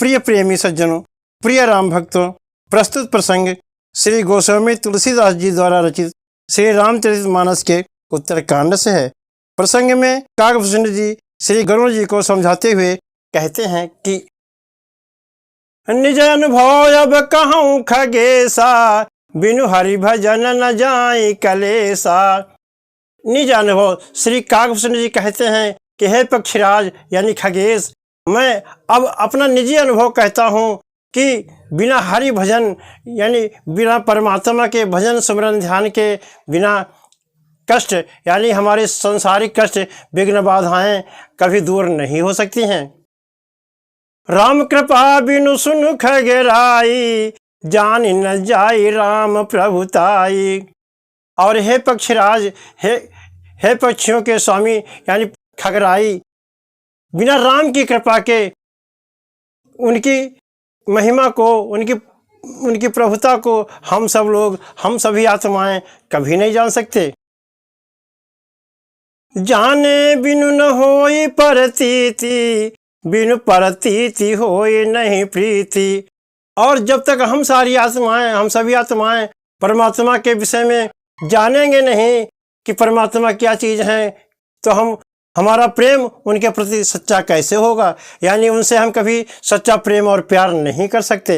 प्रिय प्रेमी सज्जनों, प्रिय राम भक्तों, प्रस्तुत प्रसंग श्री गोस्वामी तुलसीदास जी द्वारा रचित श्री रामचरितमानस के उत्तरकांड से है। प्रसंग में काकभूषण जी श्री गरुड़ जी को समझाते हुए कहते हैं कि निज अनुभव अब कहूँ खगेसा, बिनु हरि भजन न जाई कलेसा। निज अनुभव श्री काकभूषण जी कहते हैं कि हे पक्षीराज यानी खगेश, मैं अब अपना निजी अनुभव कहता हूँ कि बिना हरि भजन यानी बिना परमात्मा के भजन स्मरण ध्यान के बिना कष्ट यानी हमारे सांसारिक कष्ट विघ्न बाधाएं कभी दूर नहीं हो सकती हैं। राम कृपा बिनु सुनु खगेराई, जान न जाई राम प्रभुताई। और हे पक्षीराज, हे पक्षियों के स्वामी यानी खगराई, बिना राम की कृपा के उनकी महिमा को उनकी प्रभुता को हम सभी आत्माएं कभी नहीं जान सकते। जाने बिनु न होई परतीति, बिनु परतीति होई नहीं प्रीति। और जब तक हम सभी आत्माएं परमात्मा के विषय में जानेंगे नहीं कि परमात्मा क्या चीज है, तो हमारा प्रेम उनके प्रति सच्चा कैसे होगा, यानी उनसे हम कभी सच्चा प्रेम और प्यार नहीं कर सकते।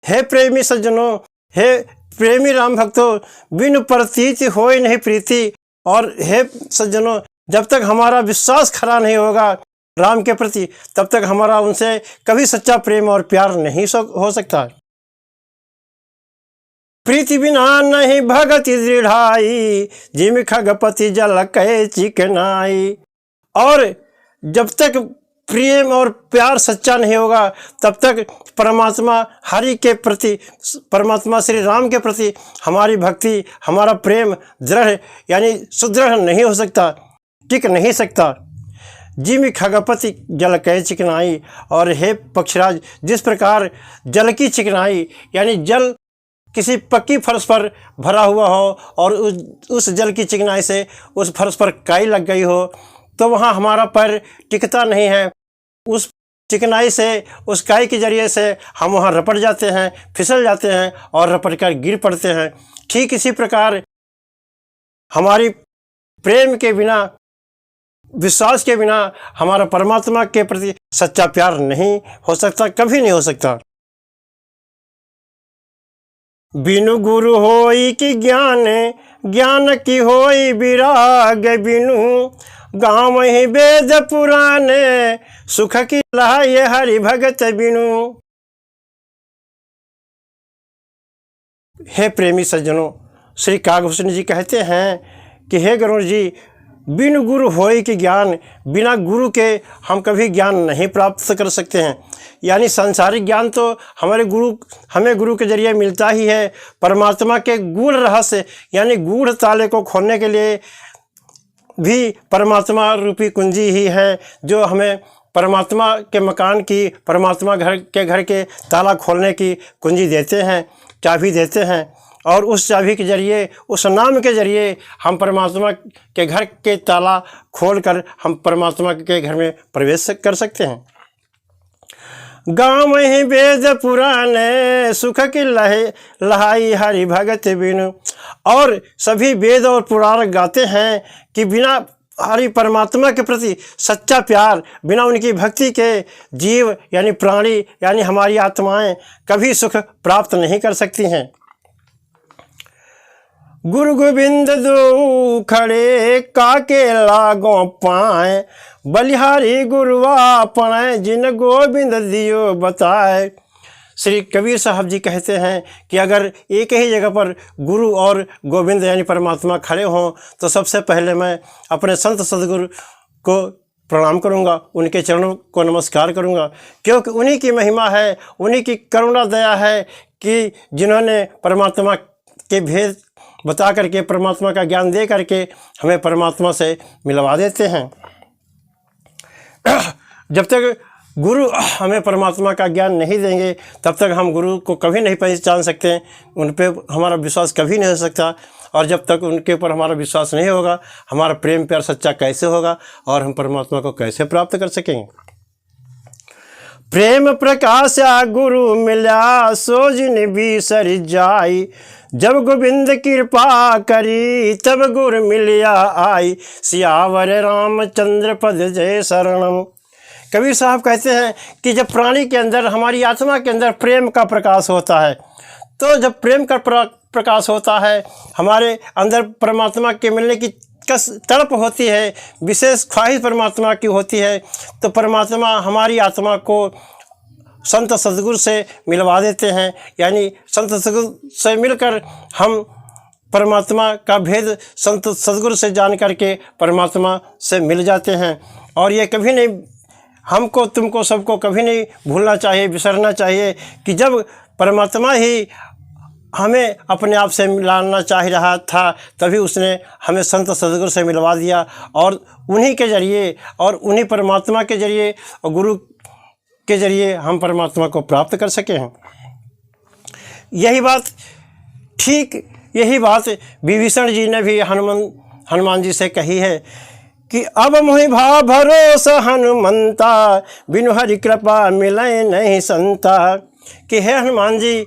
हे प्रेमी सज्जनों, हे प्रेमी राम भक्तों, बिनु प्रतीति होई नहीं प्रीति। और हे सज्जनों, जब तक हमारा विश्वास खरा नहीं होगा राम के प्रति, तब तक हमारा उनसे कभी सच्चा प्रेम और प्यार नहीं हो सकता। प्रीति बिना नहीं भगति दृढ़ाई, जिम खगपति जल कहे चिकनाई। और जब तक प्रेम और प्यार सच्चा नहीं होगा, तब तक परमात्मा हरि के प्रति, परमात्मा श्री राम के प्रति हमारी भक्ति, हमारा प्रेम दृढ़ यानी सुदृढ़ नहीं हो सकता, टिक नहीं सकता। जिम खगपति जल कहे चिकनाई। और हे पक्षराज, जिस प्रकार जल की चिकनाई यानी जल किसी पक्की फर्श पर भरा हुआ हो और उस जल की चिकनाई से उस फर्श पर काई लग गई हो, तो वहाँ हमारा पैर टिकता नहीं है। उस चिकनाई से, उस काई के जरिए से हम वहाँ रपट जाते हैं, फिसल जाते हैं और रपट कर गिर पड़ते हैं। ठीक इसी प्रकार हमारी प्रेम के बिना, विश्वास के बिना हमारा परमात्मा के प्रति सच्चा प्यार नहीं हो सकता, कभी नहीं हो सकता। बिनु गुरु होई कि ज्ञान, ज्ञान की होई विराग। बिनु गाँव ही वेद पुराने, सुख की लहाई हरि भगत बिनु। हे प्रेमी सज्जनों, श्री काकभूषण जी कहते हैं कि हे गरुड़ जी, बिनु गुरु होई कि ज्ञान, बिना गुरु के हम कभी ज्ञान नहीं प्राप्त कर सकते हैं। यानी सांसारिक ज्ञान तो हमें गुरु के जरिए मिलता ही है। परमात्मा के गूढ़ रहस्य यानी गूढ़ ताले को खोलने के लिए भी परमात्मा रूपी कुंजी ही है, जो हमें परमात्मा के मकान की, परमात्मा घर के ताला खोलने की कुंजी देते हैं, चाबी देते हैं। और उस चाबी के जरिए, उस नाम के जरिए हम परमात्मा के घर के ताला खोलकर हम परमात्मा के घर में प्रवेश कर सकते हैं। गाँव ही वेद पुराने, सुख की लहाई हरि भगत बिनु। और सभी वेद और पुराण गाते हैं कि बिना हरि परमात्मा के प्रति सच्चा प्यार, बिना उनकी भक्ति के जीव यानी प्राणी यानी हमारी आत्माएं कभी सुख प्राप्त नहीं कर सकती हैं। गुरु गोविंद दो खड़े, काके लागों पाए। बलिहारी गुरुआ अपने, जिन गोविंद दियो बताए। श्री कबीर साहब जी कहते हैं कि अगर एक ही जगह पर गुरु और गोविंद यानी परमात्मा खड़े हों, तो सबसे पहले मैं अपने संत सदगुरु को प्रणाम करूंगा, उनके चरणों को नमस्कार करूंगा, क्योंकि उन्हीं की महिमा है, उन्हीं की करुणा दया है कि जिन्होंने परमात्मा के भेद बता करके, परमात्मा का ज्ञान दे करके हमें परमात्मा से मिलवा देते हैं। जब तक गुरु हमें परमात्मा का ज्ञान नहीं देंगे, तब तक हम गुरु को कभी नहीं पहचान सकते, उन पे हमारा विश्वास कभी नहीं हो सकता। और जब तक उनके ऊपर हमारा विश्वास नहीं होगा, हमारा प्रेम प्यार सच्चा कैसे होगा और हम परमात्मा को कैसे प्राप्त कर सकेंगे। प्रेम प्रकाशा गुरु मिल्या सो जिन बिसर जाई। जब गोविंद कृपा करी तब गुर मिलिया आई। सियावर रामचंद्र पद जय शरणम। कबीर साहब कहते हैं कि जब प्राणी के अंदर, हमारी आत्मा के अंदर प्रेम का प्रकाश होता है, तो जब प्रेम का प्रकाश होता है, हमारे अंदर परमात्मा के मिलने की तड़प होती है, विशेष ख्वाहिश परमात्मा की होती है, तो परमात्मा हमारी आत्मा को संत सद्गुरु से मिलवा देते हैं। यानी संत सद्गुरु से मिलकर हम परमात्मा का भेद संत सद्गुरु से जान करके परमात्मा से मिल जाते हैं। और ये कभी नहीं, हमको तुमको सबको कभी नहीं भूलना चाहिए, बिसरना चाहिए कि जब परमात्मा ही हमें अपने आप से मिलाना चाह रहा था, तभी उसने हमें संत सद्गुरु से मिलवा दिया। और उन्हीं के ज़रिए और उन्हीं परमात्मा के ज़रिए और गुरु के ज़रिए हम परमात्मा को प्राप्त कर सके हैं। यही बात, ठीक यही बात विभीषण जी ने भी हनुमान जी से कही है कि अब मोहि भाव भरोसा हनुमंता, बिनु हरि कृपा मिले नहीं संता। कि हे हनुमान जी,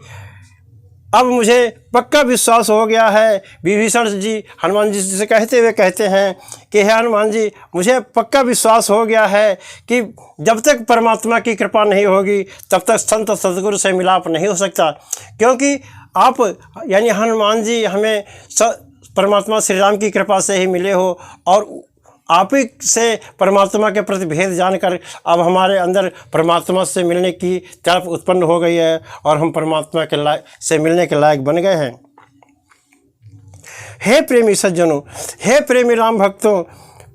अब मुझे पक्का विश्वास हो गया है। विभीषण जी हनुमान जी से कहते हुए कहते हैं कि हे हनुमान जी, मुझे पक्का विश्वास हो गया है कि जब तक परमात्मा की कृपा नहीं होगी तब तक संत सद्गुरु से मिलाप नहीं हो सकता। क्योंकि आप यानी हनुमान जी हमें परमात्मा श्री राम की कृपा से ही मिले हो, और आप ही से परमात्मा के प्रति भेद जानकर अब हमारे अंदर परमात्मा से मिलने की तड़प उत्पन्न हो गई है और हम परमात्मा के से मिलने के लायक बन गए हैं। हे प्रेमी सज्जनों, हे प्रेमी राम भक्तों,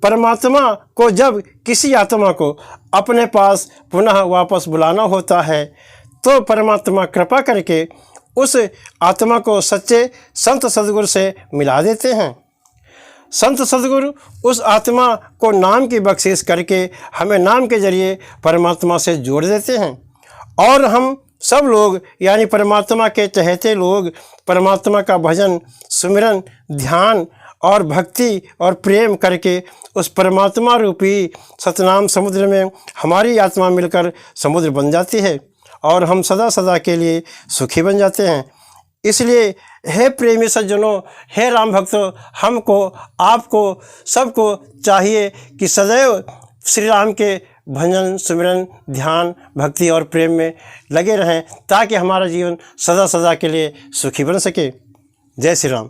परमात्मा को जब किसी आत्मा को अपने पास पुनः वापस बुलाना होता है तो परमात्मा कृपा करके उस आत्मा को सच्चे संत सद्गुरु से मिला देते हैं। संत सद्गुरु उस आत्मा को नाम की बख्शिश करके हमें नाम के जरिए परमात्मा से जोड़ देते हैं, और हम सब लोग यानी परमात्मा के चहेते लोग परमात्मा का भजन, सुमिरन, ध्यान और भक्ति और प्रेम करके उस परमात्मा रूपी सतनाम समुद्र में हमारी आत्मा मिलकर समुद्र बन जाती है और हम सदा सदा के लिए सुखी बन जाते हैं। इसलिए हे प्रेमी सज्जनों, हे राम भक्तों, हमको, आपको, सबको चाहिए कि सदैव श्री राम के भजन, सुमिरन, ध्यान, भक्ति और प्रेम में लगे रहें ताकि हमारा जीवन सदा सदा के लिए सुखी बन सके। जय श्री राम।